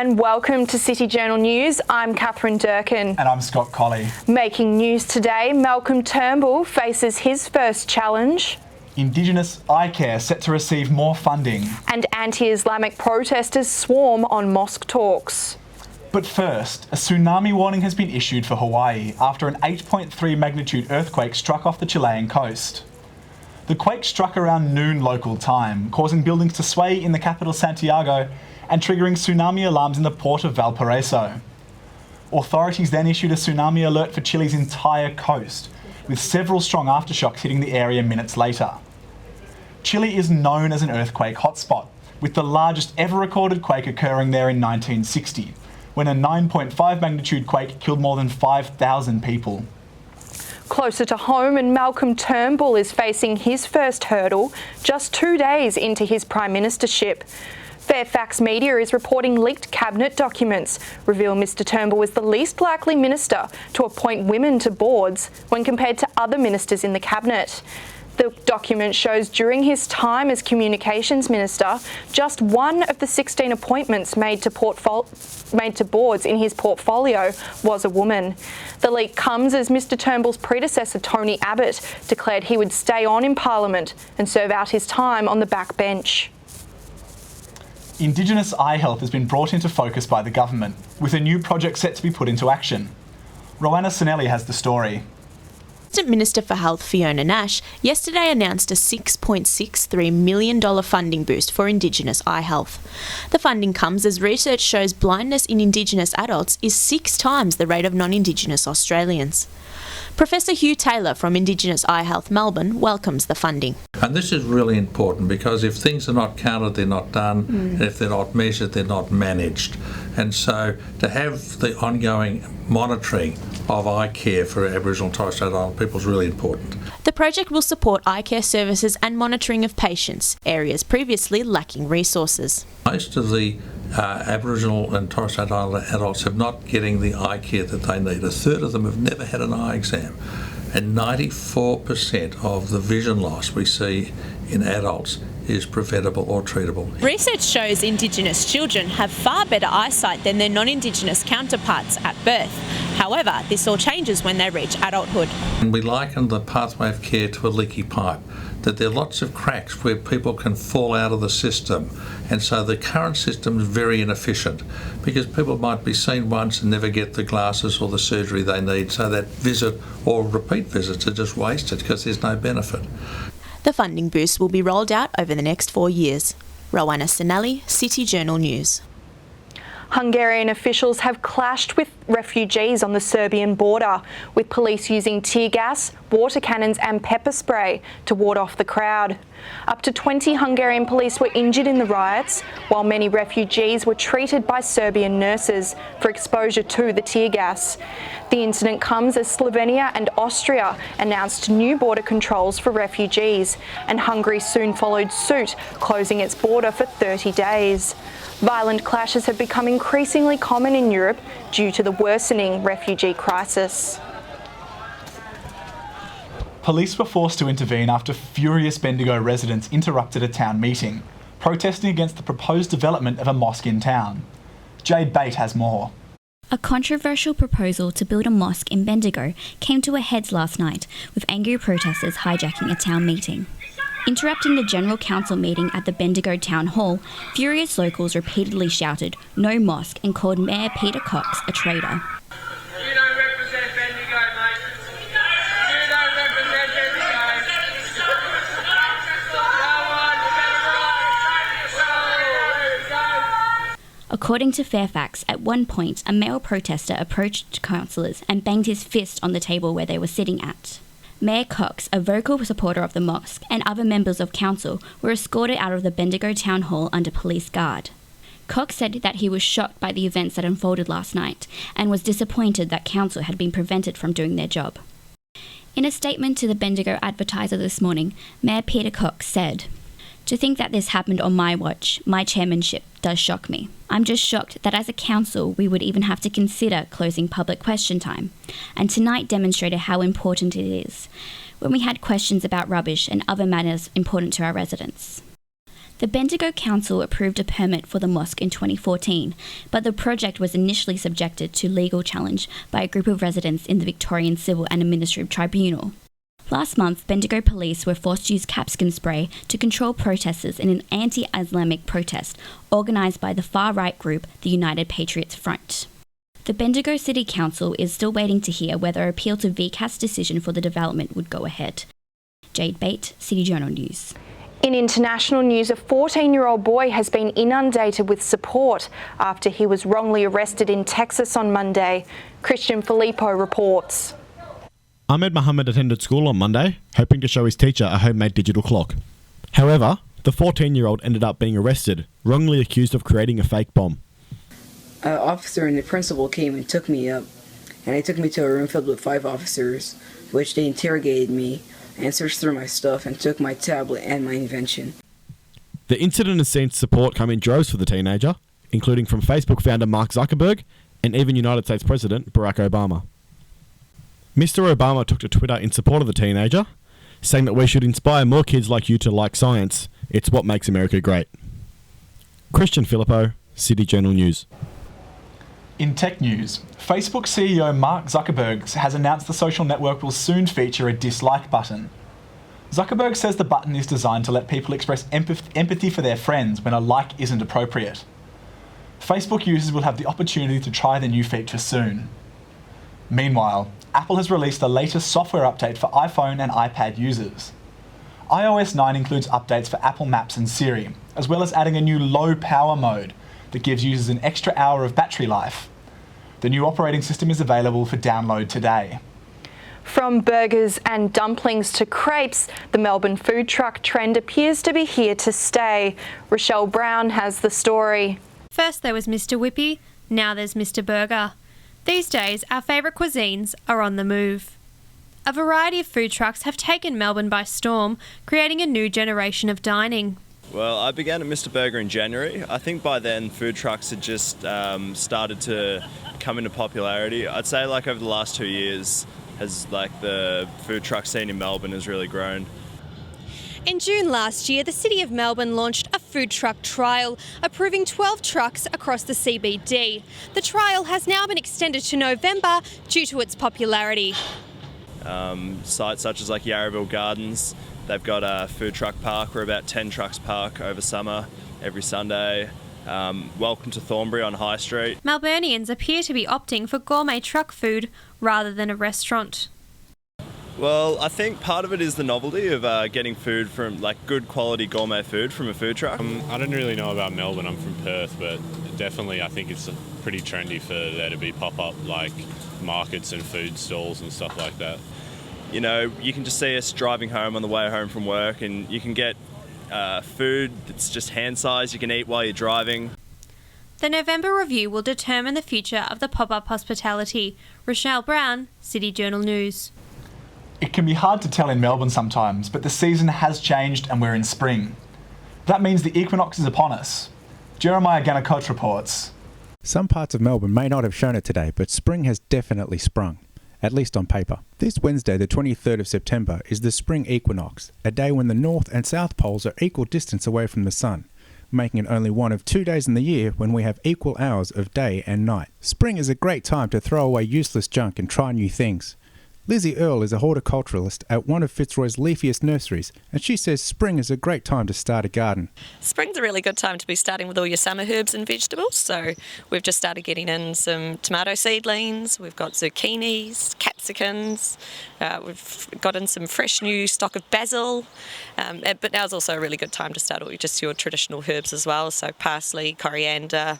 and welcome to City Journal News. I'm Catherine Durkin. And I'm Scott Collie. Making news today, Malcolm Turnbull faces his first challenge. Indigenous eye care set to receive more funding. And anti-Islamic protesters swarm on mosque talks. But first, a tsunami warning has been issued for Hawaii after an 8.3 magnitude earthquake struck off the Chilean coast. The quake struck around noon local time, causing buildings to sway in the capital Santiago and triggering tsunami alarms in the port of Valparaiso. Authorities then issued a tsunami alert for Chile's entire coast, with several strong aftershocks hitting the area minutes later. Chile is known as an earthquake hotspot, with the largest ever recorded quake occurring there in 1960, when a 9.5 magnitude quake killed more than 5,000 people. Closer to home, and Malcolm Turnbull is facing his first hurdle just 2 days into his prime ministership. Fairfax Media is reporting leaked cabinet documents reveal Mr Turnbull is the least likely minister to appoint women to boards when compared to other ministers in the cabinet. The document shows during his time as Communications Minister, just one of the 16 appointments made to boards in his portfolio was a woman. The leak comes as Mr Turnbull's predecessor, Tony Abbott, declared he would stay on in Parliament and serve out his time on the backbench. Indigenous eye health has been brought into focus by the government, with a new project set to be put into action. Rowena Sinelli has the story. Assistant Minister for Health Fiona Nash yesterday announced a $6.63 million funding boost for Indigenous eye health. The funding comes as research shows blindness in Indigenous adults is 6 times the rate of non-Indigenous Australians. Professor Hugh Taylor from Indigenous Eye Health Melbourne welcomes the funding. And this is really important because if things are not counted, they're not done, and if they're not measured, they're not managed. And so to have the ongoing monitoring of eye care for Aboriginal and Torres Strait Islander people is really important. The project will support eye care services and monitoring of patients, areas previously lacking resources. Most of the Aboriginal and Torres Strait Islander adults are not getting the eye care that they need. A third of them have never had an eye exam. And 94% of the vision loss we see in adults is preventable or treatable. Research shows Indigenous children have far better eyesight than their non-Indigenous counterparts at birth. However, this all changes when they reach adulthood. And we liken the pathway of care to a leaky pipe, that there are lots of cracks where people can fall out of the system. And so the current system is very inefficient because people might be seen once and never get the glasses or the surgery they need. So that visit or repeat visits are just wasted because there's no benefit. The funding boost will be rolled out over the next 4 years. Rowena Sinelli, City Journal News. Hungarian officials have clashed with refugees on the Serbian border, with police using tear gas, water cannons and pepper spray to ward off the crowd. Up to 20 Hungarian police were injured in the riots, while many refugees were treated by Serbian nurses for exposure to the tear gas. The incident comes as Slovenia and Austria announced new border controls for refugees, and Hungary soon followed suit, closing its border for 30 days. Violent clashes have become increasingly common in Europe due to the worsening refugee crisis. Police were forced to intervene after furious Bendigo residents interrupted a town meeting, protesting against the proposed development of a mosque in town. Jade Bate has more. A controversial proposal to build a mosque in Bendigo came to a head last night, with angry protesters hijacking a town meeting. Interrupting the General Council meeting at the Bendigo Town Hall, furious locals repeatedly shouted, "No mosque," and called Mayor Peter Cox a traitor. You don't represent Bendigo, mate. You don't represent Bendigo. According to Fairfax, at one point, a male protester approached councillors and banged his fist on the table where they were sitting at. Mayor Cox, a vocal supporter of the mosque, and other members of council were escorted out of the Bendigo Town Hall under police guard. Cox said that he was shocked by the events that unfolded last night and was disappointed that council had been prevented from doing their job. In a statement to the Bendigo Advertiser this morning, Mayor Peter Cox said, "To think that this happened on my watch, my chairmanship, does shock me. I'm just shocked that as a council we would even have to consider closing public question time, and tonight demonstrated how important it is, when we had questions about rubbish and other matters important to our residents." The Bendigo Council approved a permit for the mosque in 2014, but the project was initially subjected to legal challenge by a group of residents in the Victorian Civil and Administrative Tribunal. Last month, Bendigo police were forced to use capsicum spray to control protesters in an anti-Islamic protest organised by the far-right group, the United Patriots Front. The Bendigo City Council is still waiting to hear whether appeal to VCAT's decision for the development would go ahead. Jade Bate, City Journal News. In international news, a 14-year-old boy has been inundated with support after he was wrongly arrested in Texas on Monday. Cristian Filippo reports. Ahmed Mohammed attended school on Monday, hoping to show his teacher a homemade digital clock. However, the 14-year-old ended up being arrested, wrongly accused of creating a fake bomb. An officer and the principal came and took me up, and they took me to a room filled with 5 officers, which they interrogated me and searched through my stuff and took my tablet and my invention. The incident has seen support come in droves for the teenager, including from Facebook founder Mark Zuckerberg and even United States President Barack Obama. Mr. Obama took to Twitter in support of the teenager, saying that we should inspire more kids like you to like science. It's what makes America great. Cristian Filippo, City Journal News. In tech news, Facebook CEO Mark Zuckerberg has announced the social network will soon feature a dislike button. Zuckerberg says the button is designed to let people express empathy for their friends when a like isn't appropriate. Facebook users will have the opportunity to try the new feature soon. Meanwhile, Apple has released the latest software update for iPhone and iPad users. iOS 9 includes updates for Apple Maps and Siri, as well as adding a new low power mode that gives users an extra hour of battery life. The new operating system is available for download today. From burgers and dumplings to crepes, the Melbourne food truck trend appears to be here to stay. Rochelle Brown has the story. First there was Mr. Whippy, now there's Mr. Burger. These days, our favourite cuisines are on the move. A variety of food trucks have taken Melbourne by storm, creating a new generation of dining. Well, I began at Mr. Burger in January. I think by then food trucks had just started to come into popularity. I'd say like over the last 2 years, the food truck scene in Melbourne has really grown. In June last year, the City of Melbourne launched a food truck trial, approving 12 trucks across the CBD. The trial has now been extended to November due to its popularity. Sites such as like Yarraville Gardens, they've got a food truck park where about 10 trucks park over summer, every Sunday. Welcome to Thornbury on High Street. Melburnians appear to be opting for gourmet truck food rather than a restaurant. Well, I think part of it is the novelty of getting food from good quality gourmet food from a food truck. I don't really know about Melbourne, I'm from Perth, but definitely I think it's pretty trendy for there to be pop-up markets and food stalls and stuff like that. You know, you can just see us driving home on the way home from work and you can get food that's just hand-sized you can eat while you're driving. The November review will determine the future of the pop-up hospitality. Rochelle Brown, City Journal News. It can be hard to tell in Melbourne sometimes, but the season has changed and we're in spring. That means the equinox is upon us. Jeremiah Gannacoach reports. Some parts of Melbourne may not have shown it today, but spring has definitely sprung, at least on paper. This Wednesday, the 23rd of September, is the spring equinox, a day when the north and south poles are equal distance away from the sun, making it only one of 2 days in the year when we have equal hours of day and night. Spring is a great time to throw away useless junk and try new things. Lizzie Earle is a horticulturalist at one of Fitzroy's leafiest nurseries, and she says spring is a great time to start a garden. Spring's a really good time to be starting with all your summer herbs and vegetables. So we've just started getting in some tomato seedlings, we've got zucchinis, capsicums, we've got in some fresh new stock of basil, but now's also a really good time to start all just your traditional herbs as well, so parsley, coriander,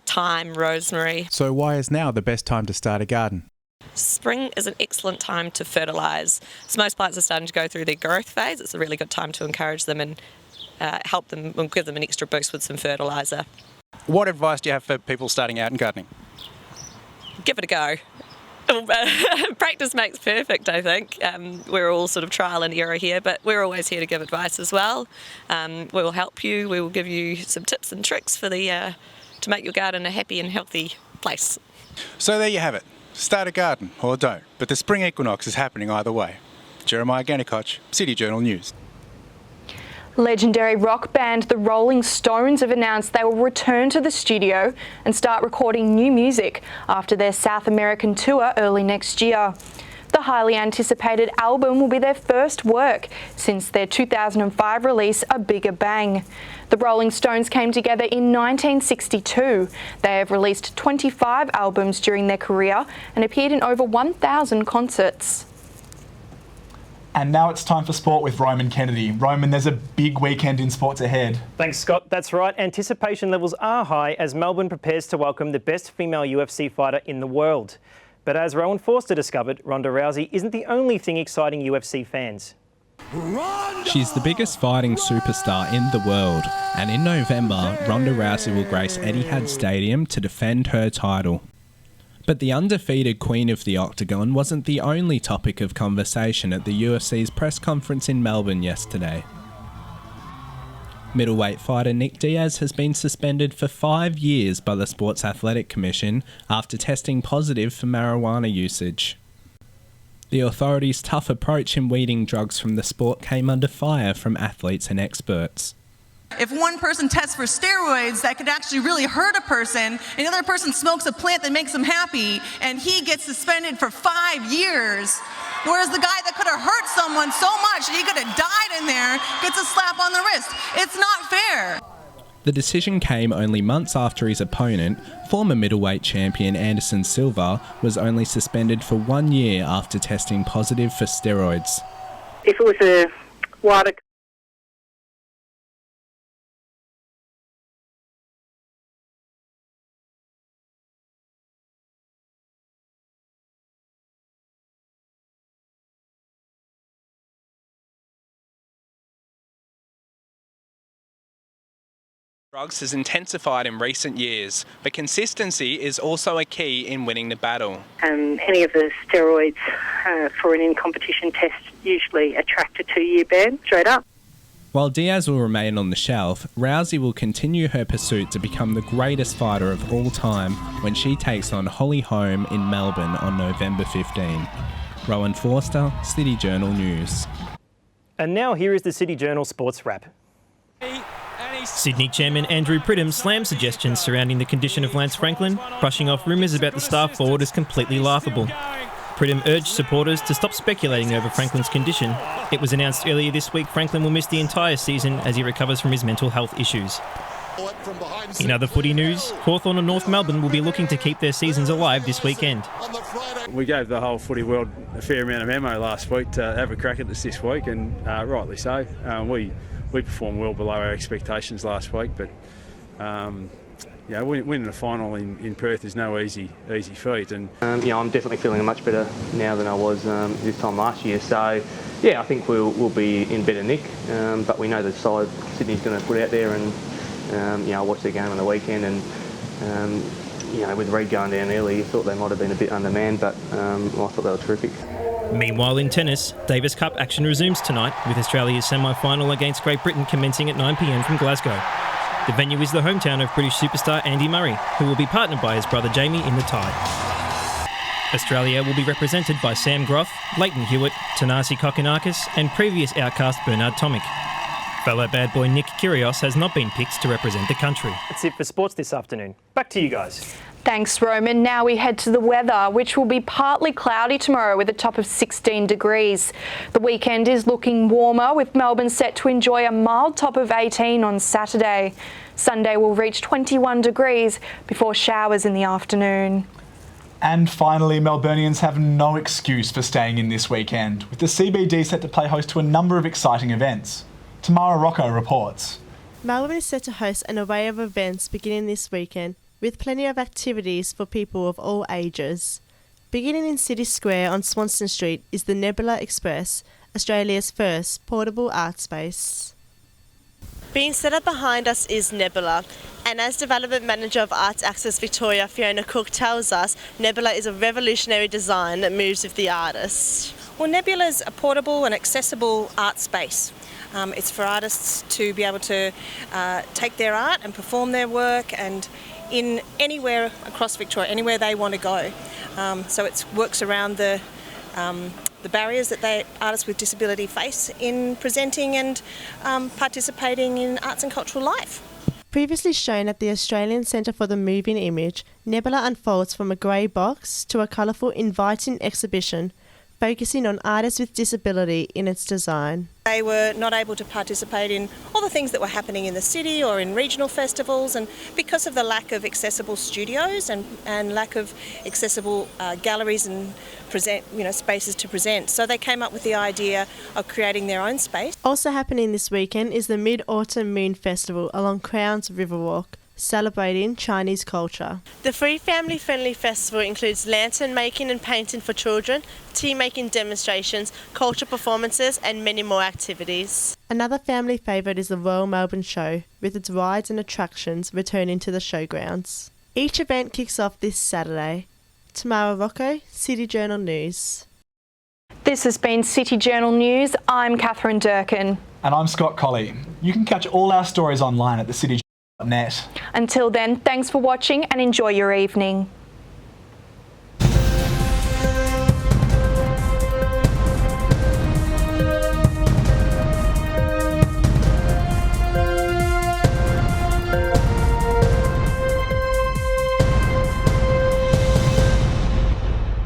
thyme, rosemary. So why is now the best time to start a garden? Spring is an excellent time to fertilise. So most plants are starting to go through their growth phase. It's a really good time to encourage them and help them and give them an extra boost with some fertiliser. What advice do you have for people starting out in gardening? Give it a go. Practice makes perfect, I think. We're all sort of trial and error here, but we're always here to give advice as well. We will help you. We will give you some tips and tricks for to make your garden a happy and healthy place. So there you have it. Start a garden or don't, but the spring equinox is happening either way. Jeremiah Gannacoach, City Journal News. Legendary rock band The Rolling Stones have announced they will return to the studio and start recording new music after their South American tour early next year. The highly anticipated album will be their first work since their 2005 release, A Bigger Bang. The Rolling Stones came together in 1962. They have released 25 albums during their career and appeared in over 1,000 concerts. And now it's time for sport with Roman Kennedy. Roman, there's a big weekend in sports ahead. Thanks, Scott. That's right. Anticipation levels are high as Melbourne prepares to welcome the best female UFC fighter in the world. But as Rowan Forster discovered, Ronda Rousey isn't the only thing exciting UFC fans. She's the biggest fighting superstar in the world, and in November, Ronda Rousey will grace Etihad Stadium to defend her title. But the undefeated Queen of the Octagon wasn't the only topic of conversation at the UFC's press conference in Melbourne yesterday. Middleweight fighter Nick Diaz has been suspended for 5 years by the Sports Athletic Commission after testing positive for marijuana usage. The authorities' tough approach in weeding drugs from the sport came under fire from athletes and experts. If one person tests for steroids that could actually really hurt a person, and another person smokes a plant that makes them happy, and he gets suspended for 5 years, whereas the guy that could have hurt someone so much that he could have died in there gets a slap on the wrist. It's not fair. The decision came only months after his opponent, former middleweight champion Anderson Silva, was only suspended for 1 year after testing positive for steroids. If it was a wider drugs has intensified in recent years, but consistency is also a key in winning the battle. Any of the steroids for an in-competition test usually attract a 2-year ban straight up. While Diaz will remain on the shelf, Rousey will continue her pursuit to become the greatest fighter of all time when she takes on Holly Holm in Melbourne on November 15. Rowan Forster, City Journal News. And now here is the City Journal Sports Wrap. Sydney Chairman Andrew Pridham slammed suggestions surrounding the condition of Lance Franklin, brushing off rumours about the star forward as completely laughable. Pridham urged supporters to stop speculating over Franklin's condition. It was announced earlier this week Franklin will miss the entire season as he recovers from his mental health issues. In other footy news, Hawthorn and North Melbourne will be looking to keep their seasons alive this weekend. We gave the whole footy world a fair amount of ammo last week to have a crack at us this week, and rightly so. We performed well below our expectations last week, but winning a final in Perth is no easy feat. And I'm definitely feeling much better now than I was this time last year. So I think we'll be in better nick. But we know the side Sydney's going to put out there, and I watched their game on the weekend, and with Reid going down early, you thought they might have been a bit undermanned, but I thought they were terrific. Meanwhile, in tennis, Davis Cup action resumes tonight with Australia's semi-final against Great Britain commencing at 9 p.m. from Glasgow. The venue is the hometown of British superstar Andy Murray, who will be partnered by his brother Jamie in the tie. Australia will be represented by Sam Groth, Leighton Hewitt, Tanasi Kokonakis and previous outcast Bernard Tomic. Fellow bad boy Nick Kyrgios has not been picked to represent the country. That's it for sports this afternoon. Back to you guys. Thanks, Roman. Now we head to the weather, which will be partly cloudy tomorrow with a top of 16 degrees. The weekend is looking warmer, with Melbourne set to enjoy a mild top of 18 on Saturday. Sunday will reach 21 degrees before showers in the afternoon. And finally, Melburnians have no excuse for staying in this weekend, with the CBD set to play host to a number of exciting events. Tamara Rocco reports. Melbourne is set to host an array of events beginning this weekend, with plenty of activities for people of all ages. Beginning in City Square on Swanston Street is the Nebula Express, Australia's first portable art space. Being set up behind us is Nebula, and as Development Manager of Arts Access Victoria, Fiona Cook, tells us, Nebula is a revolutionary design that moves with the artist. Well, Nebula is a portable and accessible art space. It's for artists to be able to take their art and perform their work and in anywhere across Victoria, anywhere they want to go. So it works around the the barriers that artists with disability face in presenting and participating in arts and cultural life. Previously shown at the Australian Centre for the Moving Image, Nebula unfolds from a grey box to a colourful, inviting exhibition focusing on artists with disability in its design. They were not able to participate in all the things that were happening in the city or in regional festivals, and because of the lack of accessible studios and lack of accessible galleries and spaces to present. So they came up with the idea of creating their own space. Also happening this weekend is the Mid-Autumn Moon Festival along Crown's Riverwalk, celebrating Chinese culture. The free family-friendly festival includes lantern making and painting for children, tea making demonstrations, culture performances and many more activities. Another family favourite is the Royal Melbourne Show, with its rides and attractions returning to the showgrounds. Each event kicks off this Saturday. Tamara Rocco, City Journal News. This has been City Journal News. I'm Catherine Durkin. And I'm Scott Collie. You can catch all our stories online at thecityjournal.net. Until then, thanks for watching and enjoy your evening.